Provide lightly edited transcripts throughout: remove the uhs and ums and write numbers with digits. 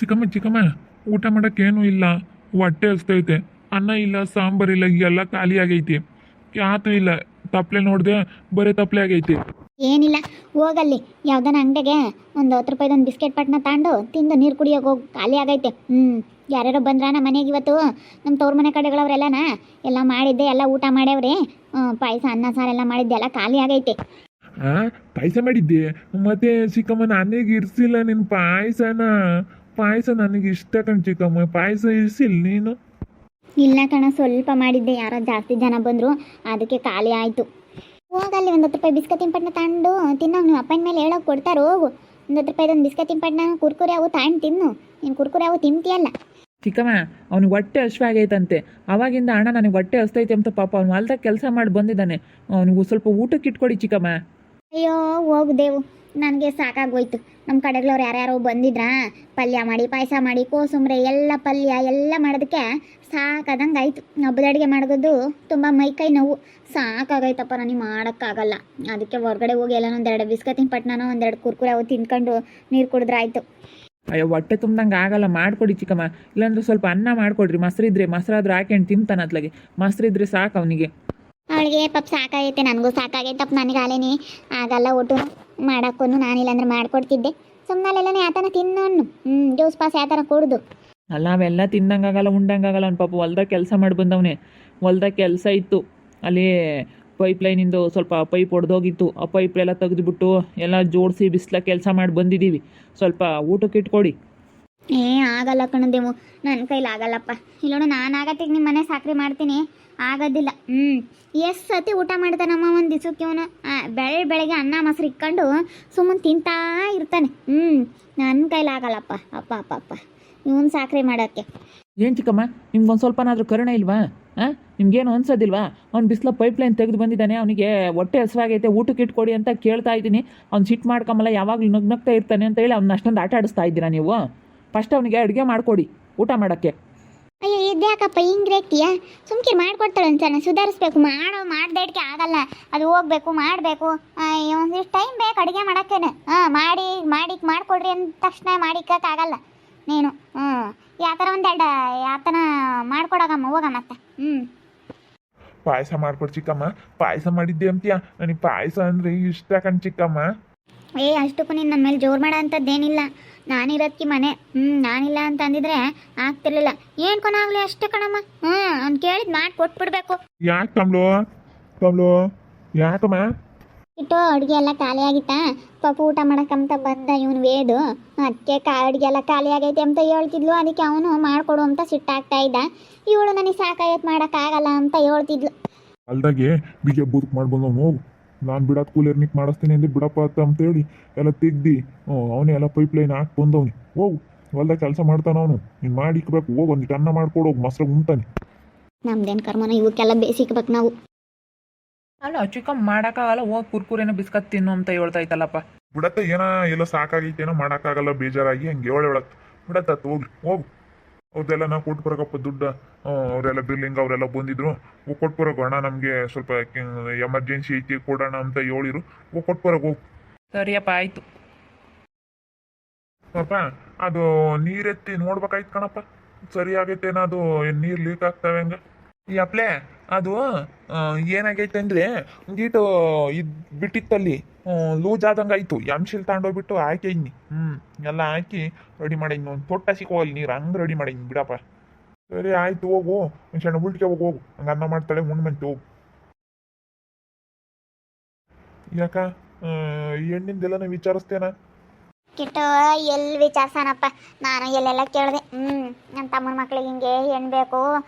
ಚಿಕ್ಕಮ್ಮ ಚಿಕ್ಕಮ್ಮ, ಊಟ ಮಾಡೋಕ್ಕೇನು ಇಲ್ಲ, ಹೊಟ್ಟೆ ಹಸ್ತೈತೆ. ಅನ್ನ ಇಲ್ಲ, ಸಾಂಬಾರಿಲ್ಲ, ಎಲ್ಲ ಖಾಲಿ ಆಗೈತಿ. ಯಾತು ಇಲ್ಲ. ತಪ್ಪಲೆ ನೋಡಿದೆ, ಬರೀ ತಪ್ಪಲೆ ಆಗೈತಿ. ಏನಿಲ್ಲ, ಹೋಗಲ್ಲಿ ಯಾವ್ದಾನ ಅಂಗಡಿಗೆ ಒಂದು 10 ರೂಪಾಯಿದೊಂದು ಬಿಸ್ಕೆಟ್ ಪಟ್ನ ತಗೊಂಡು ತಿಂದು ನೀರು ಕುಡಿಯೋಕೆ ಹೋಗಿ, ಖಾಲಿ ಆಗೈತೆ. ಯಾರ್ಯಾರೋ ಬಂದ್ರ ನಮ್ಮ ಮನೆಗೆ ಇವತ್ತು, ನಮ್ಮ ತವ್ರ ಮನೆ ಕಡೆಗಳವ್ರೆಲ್ಲನ ಎಲ್ಲ ಮಾಡಿದ್ದೆ, ಎಲ್ಲ ಊಟ ಮಾಡ್ಯಾವ್ರಿ. ಪಾಯಸ ಅನ್ನ ಸಾರೆಲ್ಲ ಮಾಡಿದ್ದೆ, ಎಲ್ಲ ಖಾಲಿ ಆಗೈತೆ. ಪಾಯಸ ಮಾಡಿದ್ದೆ? ಮತ್ತೆ ಚಿಕ್ಕಮ್ಮ, ನನಗೆ ಇರ್ಸಿಲ್ಲ ನಿನ್ನ ಪಾಯಸನ. ಪಾಯಸ ನನಗೆ ಇಷ್ಟ ಕಣ್ ಚಿಕ್ಕಮ್ಮ, ಪಾಯಸ ಇರ್ಸಿಲ್ಲ ನೀನು. ಇಲ್ಲ ಕಣ, ಸ್ವಲ್ಪ ಮಾಡಿದ್ದೆ, ಯಾರೋ ಜಾಸ್ತಿ ಜನ ಬಂದರು, ಅದಕ್ಕೆ ಖಾಲಿ ಆಯಿತು. ಹೋಗಲ್ಲಿ ಒಂದು 10 ರೂಪಾಯಿ ಬಿಸ್ಕೆಟ್ ತಿಂಪಟ್ನ ತಗೊಂಡು ತಿನ್ನೋ. ನೀವು ಅಪ್ಪನ ಮೇಲೆ ಹೇಳೋಕೆ ಕೊಡ್ತಾರೋ ಹೋಗು. ಒಂದು 10 ರೂಪಾಯಿದೊಂದು ಬಿಸ್ಕೆಟ್ ತಿಂಪಟ್ನ, ಕುರ್ಕುರೆ ಅವು ತಗೊಂಡು ತಿನ್ನು. ನೀನು ಕುರ್ಕುರೆ ಅವು ತಿಂತೀಯಲ್ಲ. ಚಿಕ್ಕಮ್ಮ, ಅವ್ನಿಗೆ ಹೊಟ್ಟೆ ಹಶ್ವಾಗೈತಂತೆ. ಅವಾಗಿಂದ ಅಣ್ಣ ನನಗೆ ಹೊಟ್ಟೆ ಹಸ್ತೈತೆ ಅಂತ ಪಾಪ ಅವ್ನು ಹೊಲ್ದಾಗ ಕೆಲಸ ಮಾಡಿ ಬಂದಿದ್ದಾನೆ. ಅವನಿಗೂ ಸ್ವಲ್ಪ ಊಟಕ್ಕೆ ಇಟ್ಕೊಡಿ ಚಿಕ್ಕಮ್ಮ. ಅಯ್ಯೋ ಹೋಗು ದೇವು, ನನಗೆ ಸಾಕಾಗೋಯ್ತು. ನಮ್ಮ ಕಡೆಗಳವ್ರು ಯಾರ್ಯಾರೋ ಬಂದಿದ್ರಾ, ಪಲ್ಯ ಮಾಡಿ, ಪಾಯಸ ಮಾಡಿ, ಕೋಸುಂಬ್ರೆ ಎಲ್ಲ ಪಲ್ಯ ಎಲ್ಲ ಮಾಡೋದಕ್ಕೆ ಸಾಕಾದಂಗೆ ಆಯಿತು. ಹಬ್ಬದ ಅಡುಗೆ ಮಾಡೋದು ತುಂಬ ಮೈಕೈ ನೋವು, ಸಾಕಾಗೈತಪ್ಪ, ನನಗೆ ಮಾಡೋಕ್ಕಾಗಲ್ಲ. ಅದಕ್ಕೆ ಹೊರಗಡೆ ಹೋಗಿ ಎಲ್ಲ ಒಂದೆರಡು ಬಿಸ್ಕತ್ತಿನ ಪಟ್ನಾನೋ ಒಂದೆರಡು ಕುರ್ಕುರೆ ಅವು ತಿನ್ಕೊಂಡು ನೀರು ಕುಡಿದ್ರೆ ಆಯಿತು. ಅಯ್ಯೋ, ಹೊಟ್ಟೆ ತುಂಬ್ದಂಗೆ ಆಗಲ್ಲ, ಮಾಡಿಕೊಡಿ ಚಿಕ್ಕಮ್ಮ. ಇಲ್ಲಾಂದ್ರೆ ಸ್ವಲ್ಪ ಅನ್ನ ಮಾಡಿಕೊಡ್ರಿ, ಮೊಸರಿದ್ರೆ ಮೊಸರಾದ್ರೂ ಹಾಕೊಂಡು ತಿಂತಾನೆ. ಅತ್ಲಾಗೆ ಮೊಸರಿದ್ರೆ ಸಾಕು ಅವನಿಗೆ. ಅವಳಿಗೆ ಪಾಪ ಸಾಕಾಗೈತೆ, ನನಗೂ ಸಾಕಾಗೈತಪ್ಪ. ನನಗೆ ಆಲೇನಿ ಆಗಲ್ಲ ಒಟ್ಟು ಮಾಡೋಕ್ಕೂ. ನಾನಿಲ್ಲ ಅಂದ್ರೆ ಮಾಡಿಕೊಡ್ತಿದ್ದೆ. ಸುಮ್ಮನೆಲ್ಲನೇ ಆತನ ತಿನ್ನೋನು. ಜ್ಯೂಸ್ ಪಾಸ್ ಯಾವ ಥರ ಕುಡ್ದು. ಅಲ್ಲ, ಅವೆಲ್ಲ ತಿಂದಂಗಾಗಲ್ಲ, ಉಂಡಂಗಾಗಲ್ಲ. ಅವ್ನು ಪಾಪ ಹೊಲ್ದಾಗ ಕೆಲಸ ಮಾಡಿ ಬಂದವನೇ. ಹೊಲ್ದಾಗ ಕೆಲಸ ಇತ್ತು, ಅಲ್ಲಿ ಪೈಪ್ಲೈನಿಂದು ಸ್ವಲ್ಪ ಪೈಪ್ ಒಡೆದೋಗಿತ್ತು. ಆ ಪೈಪ್ಲೆಲ್ಲ ತೆಗೆದುಬಿಟ್ಟು ಎಲ್ಲ ಜೋಡಿಸಿ ಬಿಸಿಲಾಗ ಕೆಲಸ ಮಾಡಿ ಬಂದಿದ್ದೀವಿ. ಸ್ವಲ್ಪ ಊಟಕ್ಕೆ ಇಟ್ಕೊಡಿ. ಆಗಲ್ಲ ಕಣದೇವು, ನನ್ನ ಕೈಲಿ ಆಗಲ್ಲಪ್ಪ. ಇಲ್ಲೋಣ, ನಾನು ಆಗತ್ತಿಗೆ ನಿಮ್ಮ ಮನೆ ಸಾಕ್ರಿ ಮಾಡ್ತೀನಿ, ಆಗೋದಿಲ್ಲ. ಎಷ್ಟು ಸತಿ ಊಟ ಮಾಡ್ತಾನಮ್ಮ ಒಂದು ದಿವಸಕ್ಕೆ ಇವನು. ಬೆಳಗ್ಗೆ ಅನ್ನ ಮೊಸರು ಇಕ್ಕೊಂಡು ಸುಮ್ಮನೆ ತಿಂತಾ ಇರ್ತಾನೆ. ನನ್ನ ಕೈಲಿ ಆಗಲ್ಲಪ್ಪ. ಅಪ್ಪ ಅಪ್ಪ ಅಪ್ಪ, ಇವನು ಸಾಕ್ರಿ ಮಾಡೋಕ್ಕೆ. ಏನು ಚಿಕ್ಕಮ್ಮ, ನಿಮ್ಗೊಂದು ಸ್ವಲ್ಪನಾದರೂ ಕರುಣೆ ಇಲ್ವಾ? ನಿಮ್ಗೇನು ಅನ್ಸೋದಿಲ್ವಾ? ಅವ್ನು ಬಿಸಿಲ ಪೈಪ್ಲೈನ್ ತೆಗೆದು ಬಂದಿದ್ದಾನೆ, ಅವನಿಗೆ ಹೊಟ್ಟೆ ಹಸುವಾಗೈತೆ, ಊಟಕ್ಕೆ ಇಟ್ಕೊಡಿ ಅಂತ ಕೇಳ್ತಾ ಇದ್ದೀನಿ. ಅವ್ನು ಸಿಟ್ಟು ಮಾಡ್ಕೊಂಬಲ್ಲ, ಯಾವಾಗಲೂ ನಗ್ನಗ್ತಾ ಇರ್ತಾನೆ ಅಂತ ಹೇಳಿ ಅವ್ನ ಅಷ್ಟೊಂದು ಆಟ ಆಡಿಸ್ತಾ ಇದ್ದೀರಾ ನೀವು? ಫಸ್ಟ್ ಅವನಿಗೆ ಅಡುಗೆ ಮಾಡಿಕೊಡಿ ಊಟ ಮಾಡೋಕ್ಕೆ. ಅಯ್ಯೋ, ಇದ್ಯಾಕಪ್ಪ ಹಿಂಗೆ ರೇಕ್ತಿಯಾ? ಸುಮ್ಕೆ ಮಾಡ್ಕೊಡ್ತಾಳೆ ಒಂದ್ಸಲ, ಸುಧಾರಿಸ್ಬೇಕು. ಮಾಡ್ದೇಡ್ಕೆ ಆಗಲ್ಲ, ಅದು ಹೋಗ್ಬೇಕು, ಮಾಡಬೇಕು. ಒಂದಿಷ್ಟು ಟೈಮ್ ಬೇಕು ಅಡುಗೆ ಮಾಡೋಕ್ಕೇನೆ. ಮಾಡಿಕೊಡ್ರಿ ಅಂದ ತಕ್ಷಣ ಮಾಡಿಕ್ಕಾಗಲ್ಲ ನೀನು. ಯಾವ ಥರ ಒಂದೆರಡು ಯಾತನ ಮಾಡ್ಕೊಡೋಗಮ್ಮ, ಹೋಗ ಮತ್ತೆ. ಪಾಯಸ ಮಾಡ್ಕೊಡ್ ಚಿಕ್ಕಮ್ಮ. ಪಾಯಸ ಮಾಡಿದ್ದೆ ಅಂತೀಯ? ನನಗೆ ಪಾಯಸ ಅಂದರೆ ಇಷ್ಟ ಕಣ್ ಚಿಕ್ಕಮ್ಮ. ಅಷ್ಟಕ್ಕೂ ನೀನು ನನ್ನ ಮೇಲೆ ಜೋರು ಮಾಡೋ ಅಂಥದ್ದೇನಿಲ್ಲ. ನಾನಿರೋದಕ್ಕೆ ಮನೆ. ನಾನಿಲ್ಲ ಅಂತ ಅಂದಿದ್ರೆ ಆಗ್ತಿರ್ಲಿಲ್ಲ. ಏನು ಕೊನಾಗ್ಲಿ ಅಷ್ಟೇ ಕಣಮ್ಮ. ಅವ್ನು ಕೇಳಿದ್ ಮಾಡಿ ಕೊಟ್ಬಿಡ್ಬೇಕು. ಯಾಕೆ ಕಮ್ಲು ಯಾಕಮ್ಮ? ಇಟ್ಟು ಅಡುಗೆ ಎಲ್ಲ ಖಾಲಿ ಆಗಿತ್ತಾ? ಪಾಪ ಊಟ ಮಾಡಕ್ಕಂತ ಬಂದ ಇವನು ವೇದು. ಅದಕ್ಕೆ ಅಡುಗೆ ಎಲ್ಲ ಖಾಲಿ ಆಗೈತೆ ಅಂತ ಹೇಳ್ತಿದ್ಲು. ಅದಕ್ಕೆ ಅವನು ಮಾಡಿಕೊಡು ಅಂತ ಸಿಟ್ಟಾಗ್ತಾ ಇದ್ದ. ಇವಳು ನನಗೆ ಸಾಕಾಗೈತೆ, ಮಾಡೋಕ್ಕಾಗಲ್ಲ ಅಂತ ಹೇಳ್ತಿದ್ಲು. ಅಲ್ದಾಗೆ ಬೀಜ ಬದುಕು ಮಾಡಿ ಬಂದವನು. ಹೋಗು, ನಾನು ಬಿಡೋದು ಕೂಲರ್ನಿಕ್ ಮಾಡಿಸ್ತೀನಿ ಅಂದ್ರೆ ಬಿಡಪ್ಪ ಅಂತ ಹೇಳಿ ಎಲ್ಲ ತೆಗ್ದು ಅವನೇ ಎಲ್ಲ ಪೈಪ್ಲೈನ್ ಹಾಕಿ ಬಂದವನಿ. ಹೋಗು, ಹೊಲ್ದಾಗ ಕೆಲಸ ಮಾಡ್ತಾನ ಅವನು. ನೀನು ಮಾಡಿ ಇಕ್ಬೇಕು. ಹೋಗಿ ಒಂದಿಟ್ಟು ಅನ್ನ ಮಾಡ್ಕೊಡೋಗಿ, ಮೊಸರು ಉಂಟಾನೆ. ನಮ್ದೇನು ಕರ್ಮನ, ಇವಕ್ಕೆಲ್ಲ ಬೇಸಿಕ್ಬೇಕು ನಾವು. ಅಲ್ಲ ಚಿಕ್ಕಮ್ಮ, ಮಾಡೋಕ್ಕಾಗಲ್ಲ, ಹೋಗಿ ಕುರ್ಕುರೇನೋ ಬಿಸ್ಕತ್ ತಿನ್ನು ಅಂತ ಹೇಳ್ತಾ ಇತ್ತಲ್ಲಪ್ಪ. ಬಿಡತ್ತ, ಏನೋ ಎಲ್ಲ ಸಾಕಾಗೈತೇನೋ, ಮಾಡೋಕ್ಕಾಗಲ್ಲ ಬೇಜಾರಾಗಿ ಹಂಗೆ ಹೇಳತ್ ಬಿಡತ್ತ. ಹೋಗ್ಲಿ ಹೋಗು. ಅವ್ರದ್ದೆಲ್ಲ ನಾವು ಕೊಟ್ಟು ಬರೋಕಪ್ಪ ದುಡ್ಡು. ಅವರೆಲ್ಲ ಬಿಲ್ಲಿಂಗ್ ಅವರೆಲ್ಲ ಬಂದಿದ್ರು. ಕೊಟ್ಟು ಬರೋಕು. ಅಣ್ಣ ನಮಗೆ ಸ್ವಲ್ಪ ಎಮರ್ಜೆನ್ಸಿ ಐತಿ, ಕೊಡೋಣ ಅಂತ ಹೇಳಿರು. ಕೊಟ್ಟು ಬರೋಕೆ ಹೋಗು. ಸರಿಯಪ್ಪ, ಆಯಿತು. ಪಾಪ ಅದು ನೀರೆತ್ತಿ ನೋಡ್ಬೇಕಾಯ್ತು ಕಣಪ್ಪ, ಸರಿ ಆಗೈತೇನ? ಅದು ನೀರು ಲೀಕ್ ಆಗ್ತವೆ ಹಂಗೆ. ಈ ಅಪ್ಲೆ ಅದು ಏನಾಗೈತೆ ಅಂದರೆ, ಗೀಟು ಇದು ಬಿಟ್ಟಿತ್ತಲ್ಲಿ, ಲೂಸ್ ಆದಂಗೆ ಆಯಿತು. ಎಂಶಿಲ್ ತಗೊಂಡೋಗ್ಬಿಟ್ಟು ಹಾಕಿದ್ನಿ. ಎಲ್ಲ ಹಾಕಿ ರೆಡಿ ಮಾಡಿದ್ನಿ. ಒಂದು ತೊಟ್ಟ ಸಿಕ್ಕೋಲ್ಲಿ ನೀರು ಹಂಗೆ ರೆಡಿ ಮಾಡಿದ್ನಿ. ಬಿಡಪ್ಪ, ಸರಿ ಆಯಿತು, ಹೋಗು. ಸಣ್ಣ ಉಲ್ಟಿಗೆ ಹೋಗು. ಹಂಗೆ ಅನ್ನ ಮಾಡ್ತಾಳೆ, ಉಣ್ಮಂತೆ ಹೋಗು. ಯಾಕ ಹೆಣ್ಣಿಂದೆಲ್ಲ ವಿಚಾರಿಸ್ತೇನ? ಕಿಟ್ಟು ಎಲ್ಲಿ ವಿಚಾರಿಸೋಣಪ್ಪ, ನಾನು ಎಲ್ಲೆಲ್ಲ ಕೇಳಿದೆ. ನನ್ನ ತಮ್ಮನ ಮಕ್ಳಿಗೆ ಹಿಂಗೆ ಹೆಣ್ಣು ಬೇಕು,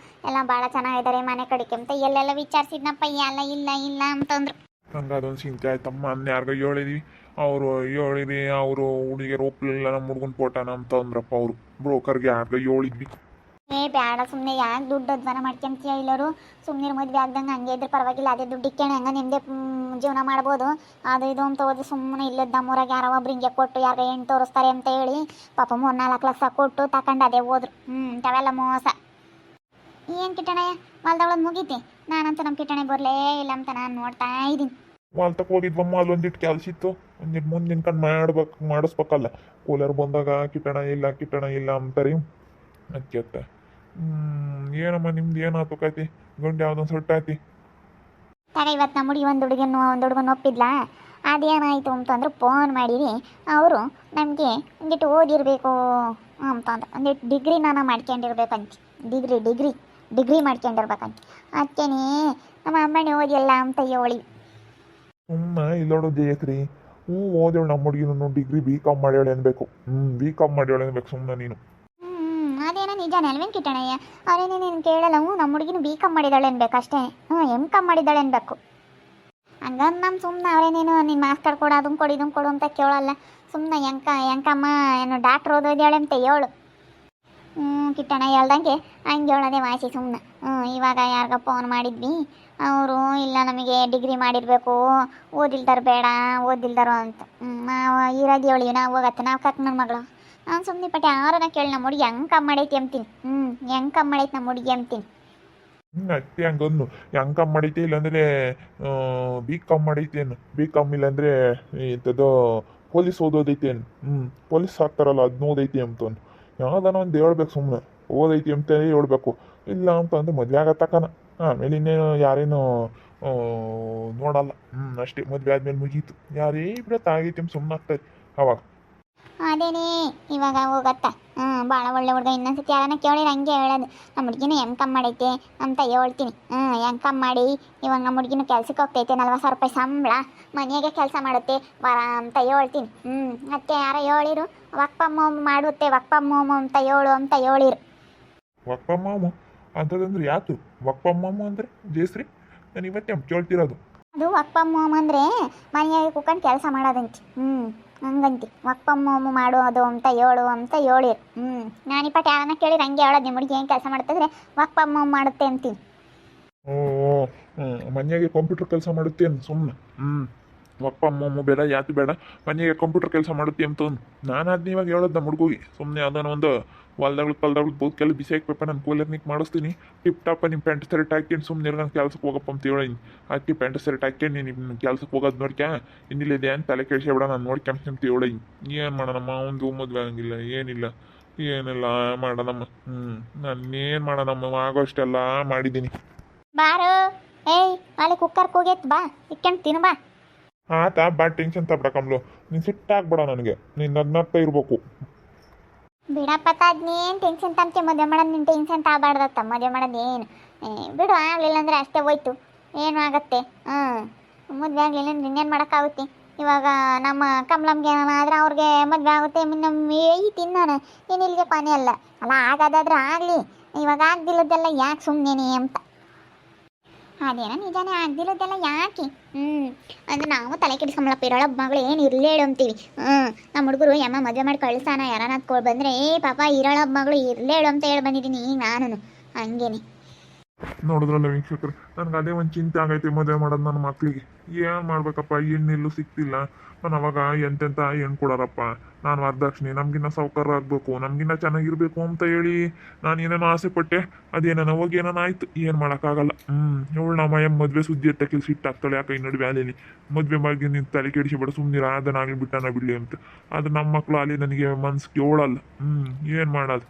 ಎಲ್ಲ ಭಾಳ ಚೆನ್ನಾಗಿದ್ದಾರೆ ಮನೆ ಕಡೆಗೆ ಅಂತ ಎಲ್ಲೆಲ್ಲ ವಿಚಾರಿಸಿದ್ನಪ್ಪ. ಎಲ್ಲ ಇಲ್ಲ ಇಲ್ಲ ಅಂತಂದ್ರು. ಹಂಗೆ ಅದೊಂದು ಚಿಂತೆ ಆಯ್ತಮ್ಮ. ಅನ್ನ ಯಾರಿಗ ಹೇಳಿದ್ವಿ, ಅವರು ಹೇಳಿರಿ, ಅವರು ಹುಡುಗಿಯರು ಒಪ್ಪಲಿಲ್ಲ ನಮ್ಮ ಹುಡುಗನ ಫೋಟೋನ ಅಂತ ಅಂದ್ರಪ್ಪ. ಅವರು ಬ್ರೋಕರ್ಗೆ ಯಾರಿಗ ಹೇಳಿದ್ವಿ. ಬೇಡ ಸುಮ್ಮನೆ, ಯಾಕೆ ದುಡ್ಡು ಅಧ್ವಾನ ಮಾಡ್ಕೊಂತೀಯ? ಇಲ್ಲರು ಸುಮ್ಮನೆ ಮದುವೆ ಆಗ್ದಂಗೆ ಹಂಗೆ ಇದ್ರೆ ಪರವಾಗಿಲ್ಲ. ಅದೇ ದುಡ್ಡು ಇಕ್ಕೇನೆ ಹೆಂಗೆ ನಿಮ್ಮದೇ ಜೀವನ ಮಾಡ್ಬೋದು. ಅದು ಇದು ಅಂತ ಹೋದ್ರೆ ಸುಮ್ಮನೆ ಇಲ್ಲದ ನಮ್ಮೂರಾಗ ಯಾರೋ ಒಬ್ರು ಹಿಂಗೆ ಕೊಟ್ಟು ಯಾರಿಗೆ ಹೆಣ್ಣು ತೋರಿಸ್ತಾರೆ ಅಂತ ಹೇಳಿ ಪಾಪ 3-4 ಲಕ್ಷ ಕೊಟ್ಟು ತಗೊಂಡು ಅದೇ ಹೋದ್ರು. ತಾವೆಲ್ಲ ಮೋಸ. ಏನು ಕಿಟ್ಟಣಯ್ಯ, ಹೊಲ್ದವಳದ್ದು ಮುಗೀತಿ. ನಾನಂತೂ ನಮ್ಮ ಕಿಟ್ಟಣೆ ಬರಲೇ ಇಲ್ಲ ಅಂತ ನಾನು ನೋಡ್ತಾ ಇದ್ದೀನಿ. ಹೊಲ್ತಕ್ಕೆ ಹೋಗಿದ್ವಮ್ಮ, ಅಲ್ಲೊಂದಿಟ್ಟು ಕೆಲಸ ಇತ್ತು. ಒಂದಿಟ್ಟು ಮುಂದಿನ ಕಣ್ ಮಾಡಿಸ್ಬೇಕಲ್ಲ. ಕೂಲರ್ ಬಂದಾಗ ಕಿಟ್ಟಣ ಇಲ್ಲ ಅಂತಾರೆ. ಅದಕ್ಕೆ ಏನಮ್ಮ ನಿಮ್ದು ಏನಾಯ್ತು ಕೈತಿ? ಗಂಡು ಯಾವ್ದೊಂದು ಸೊಟ್ಟಾಯ್ತಿ? ತಗ ಇವತ್ತು ನಮ್ಮ ಹುಡುಗಿ ಒಂದು ಹುಡುಗನ ಒಪ್ಪಿದ್ಲಾ, ಅದೇನಾಯಿತು ಅಂತಂದ್ರೆ ಫೋನ್ ಮಾಡಿರಿ. ಅವರು ನಮಗೆ ಒಂದಿಟ್ಟು ಓದಿರಬೇಕು ಅಂತಂದ್ರೆ ಒಂದಿಟ್ಟು ಡಿಗ್ರಿ ನಾನು ಮಾಡ್ಕೊಂಡಿರ್ಬೇಕಂತ. ಡಿಗ್ರಿ ಮಾಡ್ಕೊಂಡಿರ್ಬೇಕಂತ. ಅದಕ್ಕೇನೆ ನಮ್ಮ ಅಮ್ಮನೇ ಓದಿಲ್ಲ ಅಂತ ಹೇಳಿ. ಇಲ್ಲೋಡು ಜಯಶ್ರೀ, ಓದೇಳು ನಮ್ಮ ಹುಡುಗಿನೂ ಡಿಗ್ರಿ B.Com ಮಾಡ್ಯಾಳೆ ಅನ್ಬೇಕು. B.Com ಮಾಡ್ಯಾಳೆ ಅನ್ಬೇಕು ಸುಮ್ಮನೆ ನೀನು. ಅದೇನೋ ನಿಜಾನೇ ಅಲ್ವೇನು ಕಿಟ್ಟಣಯ್ಯ? ಅವರೇನೇ ನೀನು ಕೇಳಲ್ಲ. ನಮ್ಮ ಹುಡುಗಿನ B.Com ಮಾಡಿದ್ದಾಳೆ ಅನ್ಬೇಕು ಅಷ್ಟೇ. M.Com ಮಾಡಿದ್ದಾಳೆ ಅನ್ಬೇಕು. ಹಂಗಂದು ನಮ್ಮ ಸುಮ್ಮನೆ ಅವರೇನೇನು ನೀನು ಮಾರ್ಕ್ಸ್ ಕಾರ್ಡ್ ಕೊಡು, ಅದನ್ನು ಕೊಡು ಇದನ್ನು ಕೊಡು ಅಂತ ಕೇಳಲ್ಲ. ಸುಮ್ಮನೆ ಎಂಕಮ್ಮ ಏನು ಡಾಕ್ಟ್ರ್ ಓದೋದೇಳೆ ಅಂತ ಹೇಳು. ಕಿಟ್ಟಣ ಹೇಳ್ದಂಗೆ ಹಂಗೆ ಹೇಳೋದೇ ವಾಸಿ ಸುಮ್ಮನೆ. ಇವಾಗ ಯಾರಿಗ ಫೋನ್ ಮಾಡಿದ್ವಿ, ಅವರು ಇಲ್ಲ ನಮಗೆ ಡಿಗ್ರಿ ಮಾಡಿರಬೇಕು, ಓದಿಲ್ದಾರ ಬೇಡ ಓದಿಲ್ದಾರೋ ಅಂತ. ನಾವು ಇರೋದು ಹೇಳಿ ನಾವು ಹೋಗತ್ತೆ ನಾವು ಕಕ್ ನನ್ನ ಮಗಳು. ನಾನು ಸುಮ್ಮನೆ ಪಟ್ಟೆ ಯಾರನ್ನ ಕೇಳಿ ನಮ್ಮ ಹುಡುಗಿ ಹೆಂಗೆ ಕಮ್ಮಿ ಮಾಡೈತಿ ಅಂತೀನಿ. ಹೆಂಗೆ ಕಮ್ಮಿ ಮಾಡೈತಿ ನಮ್ಮ ಹುಡುಗಿ ಅಂತೀನಿ. ಅತ್ತೆ ಹಂಗಂದು M.Com ಮಾಡೈತಿ, ಇಲ್ಲಾಂದರೆ B.Com ಮಾಡೈತಿ ಏನು. B.Com ಇಲ್ಲಾಂದರೆ ಇಂಥದ್ದು ಪೊಲೀಸ್ ಓದೋದೈತಿ ಏನು. ಪೊಲೀಸ್ ಹಾಕ್ತಾರಲ್ಲ ಅದನ್ನ ಓದೈತಿ ಅಂತಂದು ಯಾವುದಾನ ಒಂದು ಹೇಳ್ಬೇಕು. ಸುಮ್ಮನೆ ಓದೈತಿ ಅಂತ ಹೇಳ್ಬೇಕು. ಇಲ್ಲ ಅಂತಂದ್ರೆ ಮದುವೆ ಆಗತ್ತಕ್ಕನ. ಆಮೇಲೆ ಇನ್ನೇನು ಯಾರೇನು ನೋಡಲ್ಲ. ಅಷ್ಟೇ, ಮದುವೆ ಆದ್ಮೇಲೆ ಮುಗೀತು. ಯಾರೇ ಬಿಡತ್ತೆ ಆಗೈತಿ ಸುಮ್ಮನೆ ಆಗ್ತದೆ ಅವಾಗ. ಅದೇನೇ ಇವಾಗ ಹೋಗತ್ತ. ಭಾಳ ಒಳ್ಳೆ ಹುಡುಗ. ಇನ್ನೊಂದ್ಸತಿ ಯಾರನ್ನ ಕೇಳಿದ್ರೆ ಹಂಗೆ ಹೇಳೋದು, ನಮ್ಮ ಹುಡುಗಿನ M.Com ಮಾಡೈತೆ ಅಂತ ಹೇಳ್ತೀನಿ. M.Com ಮಾಡಿ ಇವಾಗ ನಮ್ಮ ಹುಡುಗಿನ ಕೆಲ್ಸಕ್ಕೆ ಹೋಗ್ತೈತೆ, 40,000 ರೂಪಾಯಿ ಸಂಬಳ, ಮನೆಯಾಗೆ ಕೆಲಸ ಮಾಡುತ್ತೆ ವರ ಅಂತ ಹೇಳ್ತೀನಿ. ಮತ್ತೆ ಯಾರೋ ಹೇಳಿರು ವರ್ಕ್ ಫ್ರಮ್ ಹೋಮ್ ಮಾಡುತ್ತೆ, ವರ್ಕ್ ಫ್ರಮ್ ಹೋಮ್ ಅಂತ ಹೇಳಿರು. ವರ್ಕ್ ಫ್ರಮ್ ಹೋಮ್ ಅಂತದಂದ್ರೆ ಯಾತು? ವರ್ಕ್ ಫ್ರಮ್ ಹೋಮ್ ಅಂದರೆ ಜಯಶ್ರೀ ನಾನು ಇವತ್ತೇ ಕೇಳ್ತಿರೋದು. ಅದು ವರ್ಕ್ ಫ್ರಮ್ ಹೋಮ್ ಅಂದರೆ ಮನೆಯಾಗೆ ಕೂತ್ಕೊಂಡು ಕೆಲಸ ಮಾಡೋದಂತೆ. ಹಂಗಂತಿ ವರ್ಕ್ ಫ್ರಮ್ ಹೋಮ್ ಮಾಡೋದು ಅಂತ ಹೇಳಿರು. ನಾನಿಪ್ಪಟ್ಟು ಯಾರನ್ನ ಕೇಳಿದ್ರೆ ಹಂಗೆ ಹೇಳೋದು, ನಿಮ್ಮ ಹುಡುಗಿ ಏನು ಕೆಲಸ ಮಾಡ್ತಿದ್ರೆ ವರ್ಕ್ ಫ್ರಮ್ ಹೋಮ್ ಮಾಡುತ್ತೆ ಅಂತೀನಿ. ಮನೆಯಾಗೆ ಕಂಪ್ಯೂಟರ್ ಕೆಲಸ ಮಾಡುತ್ತೆ ಅಂತ ಸುಮ್ಮನೆ. ವರ್ಕ್ ಫ್ರಮ್ ಹೋಮು ಬೇಡ, ಯಾತು ಬೇಡ, ಮನೆಯಾಗೆ ಕಂಪ್ಯೂಟರ್ ಕೆಲಸ ಮಾಡುತ್ತೆ ಅಂತ ನಾನು ಅದನ್ನ ಇವಾಗ ಹೇಳೋದು ನಮ್ಮ ಹುಡುಗಿಗೆ. ಸುಮ್ಮನೆ ಅದನ್ನು ಒಂದು ಹೊಲ್ದಾಗಳು ಬೋದ್ಕೆಲ್ಲ ಬಿಸಿ ಹಾಕ್ಬೇಕ, ನಾನು ಕೂಲರ್ನಿಗೆ ಮಾಡಿಸ್ತೀನಿ, ಟಿಪ್ ಟಾಪ ನಿಮ್ಮ ಪ್ಯಾಂಟ್ ಶರ್ಟ್ ಹಾಕ್ಕೊಂಡು ಸುಮ್ಮನೆ ನಾನು ಕೆಲ್ಸಕ್ಕೆ ಹೋಗಪ್ಪ ಅಂತ ಹೇಳಿ. ಅದಕ್ಕೆ ಪ್ಯಾಂಟ್ ಶರ್ಟ್ ಹಾಕ್ಕೊಂಡು ನಿಮ್ಮ ಕೆಲ್ಸಕ್ಕೆ ಹೋಗೋದು ನೋಡ್ಕ್ಯಾ, ಇನ್ನಿಲ್ಲಿದೆ ಅಂತ ತಲೆ ಕೆಡಿಸ್ಬೇಡ, ನಾನು ನೋಡ್ಕೊಂತ ಹೇಳಿ. ಏನು ಮಾಡೋಣಮ್ಮ, ಒಂದು ಮದುವೆ ಆಗಂಗಿಲ್ಲ ಏನಿಲ್ಲ ಮಾಡೋಣಮ್ಮ. ನಾನೇನು ಮಾಡೋಣಮ್ಮ, ಆಗೋಷ್ಟೆಲ್ಲ ಮಾಡಿದ್ದೀನಿ. ಬಾರು ಅಲ್ಲಿ ಕುಕ್ಕರ್ ಕೂಗೈತೆ, ಬಾ ಇಕ್ಕೊಂಡು ತಿನ್ನು ಬಾ. ಆತಾ ಬಾ, ಟೆನ್ಷನ್ ತಪ್ಪಕಮ್ಲು, ನೀನು ಸಿಟ್ಟಾಗ್ಬೇಡ ನನಗೆ, ನೀನು ನಗ್ನಾಗ್ತಾ ಇರ್ಬೇಕು. ಬಿಡಪ್ಪ ಅದನ್ನೇನು ಟೆನ್ಷನ್ ತಂತೆ, ಮದುವೆ ಮಾಡೋದು ನೀನು ಟೆನ್ಷನ್ ತಗಬಾರ್ದತ್ತ. ಮದುವೆ ಮಾಡೋದು ಏನು ಬಿಡು, ಆಗಲಿಲ್ಲ ಅಂದರೆ ಅಷ್ಟೇ ಹೋಯ್ತು, ಏನು ಆಗತ್ತೆ. ಮದುವೆ ಆಗಲಿಲ್ಲ ಅಂದ್ರೆ ಇನ್ನೇನು ಮಾಡೋಕ್ಕಾಗುತ್ತೆ. ಇವಾಗ ನಮ್ಮ ಕಮಲಮ್ಗೆ ಏನಾದ್ರೆ ಅವ್ರಿಗೆ ಮದುವೆ ಆಗುತ್ತೆ, ನಮ್ಮ ತಿನ್ನೋಣ, ಏನು ಇಲ್ಲಿಗೆ ಕೊನೆ ಅಲ್ಲ ಆಗೋದಾದ್ರೆ ಆಗಲಿ. ಇವಾಗ ಆಗ್ದಿಲ್ಲದೆಲ್ಲ ಯಾಕೆ ಸುಮ್ಮನೆ ಅಂತ. ಅದೇನೋ ನಿಜಾನೇ, ಆಗ್ದಿರೋದೆಲ್ಲ ಯಾಕೆ. ಅಂದ್ರೆ ನಾವು ತಲೆ ಕೆಡಿಸ್ಕೊಂಬಳಪ್ಪ, ಇರೋಳೊಬ್ಬ ಮಗಳು ಏನು ಇರಲೇ ಹೇಳು ಅಂತೀವಿ. ನಮ್ಮ ಹುಡುಗರು ಯಮ್ಮ ಮದುವೆ ಮಾಡಿ ಕಳಿಸಾನ ಯಾರನ್ನ ಬಂದರೆ ಪಾಪ ಇರೋಳೊಬ್ಬ ಮಗಳು ಇರಲೇ ಹೇಳು ಅಂತ ಹೇಳಿ ಬಂದಿದ್ದೀನಿ ಈಗ ನಾನು. ಹಂಗೇನೆ ನೋಡಿದ್ರಲ್ಲ ವೀಕ್ಷಕರು, ನನಗೆ ಅದೇ ಒಂದು ಚಿಂತೆ ಆಗೈತೆ ಮದುವೆ ಮಾಡೋದು ನನ್ನ ಮಕ್ಳಿಗೆ. ಏನು ಮಾಡ್ಬೇಕಪ್ಪ, ಹೆಣ್ಣೆಲ್ಲೂ ಸಿಗ್ತಿಲ್ಲ. ನಾನು ಅವಾಗ ಎಂತೆಂಥ ಹೆಣ್ಣು ಕೊಡಾರಪ್ಪ. ನಾನು ವರದಕ್ಷಿಣೆ ನಮಗಿನ್ನ ಸೌಕರ್ಯ ಆಗಬೇಕು, ನಮಗಿನ್ನ ಚೆನ್ನಾಗಿರ್ಬೇಕು ಅಂತ ಹೇಳಿ ನಾನು ಏನೇನೋ ಆಸೆ ಪಟ್ಟೆ. ಅದೇನೇನೋ ಹೋಗಿ ಏನೇನೋ ಆಯ್ತು, ಏನು ಮಾಡೋಕ್ಕಾಗಲ್ಲ. ಇವಳು ನಮ್ಮ ಮದುವೆ ಸುದ್ದಿ ಎತ್ತ ಕೆಲಸ ಇಟ್ಟಾಗ್ತಾಳೆ, ಯಾಕೆ ಇನ್ನೊಂದು ವ್ಯಾಲೇಲಿ ಮದುವೆ ಬಗ್ಗೆ ನೀನು ತಲೆ ಕೆಡಿಸಿಬೇಡ, ಸುಮ್ಮನಿರ, ಅದನ್ನಾಗಲಿ ಬಿಟ್ಟನ ಬಿಡಲಿ ಅಂತ. ಅದು ನಮ್ಮ ಮಕ್ಕಳು ಅಲ್ಲಿ ನನಗೆ ಮನ್ಸಿಗೆ ಕೇಳಲ್ಲ. ಏನು ಮಾಡೋದು,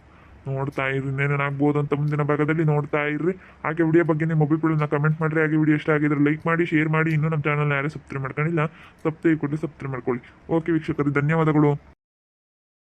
ನೋಡ್ತಾ ಇರ್ರಿ, ಏನೇನಾಗ್ಬೋದು ಅಂತ ಮುಂದಿನ ಭಾಗದಲ್ಲಿ ನೋಡ್ತಾ ಇರ್ರಿ. ಹಾಗೆ ವಿಡಿಯೋ ಬಗ್ಗೆ ನಿಮ್ಮ ಅಭಿಪ್ರಾಯನ ಕಮೆಂಟ್ ಮಾಡಿರಿ. ಹಾಗೆ ವಿಡಿಯೋ ಇಷ್ಟ ಆಗಿದ್ರೆ ಲೈಕ್ ಮಾಡಿ, ಶೇರ್ ಮಾಡಿ. ಇನ್ನೂ ನಮ್ಮ ಚಾನಲ್ನ ಯಾರೇ ಸಬ್ಸ್ಕ್ರೈಬ್ ಮಾಡ್ಕೊಂಡಿಲ್ಲ, ಸಬ್ಸ್ಕ್ರೈಬ್ ಮಾಡ್ಕೊಳ್ಳಿ. ಓಕೆ ವೀಕ್ಷಕರು, ಧನ್ಯವಾದಗಳು.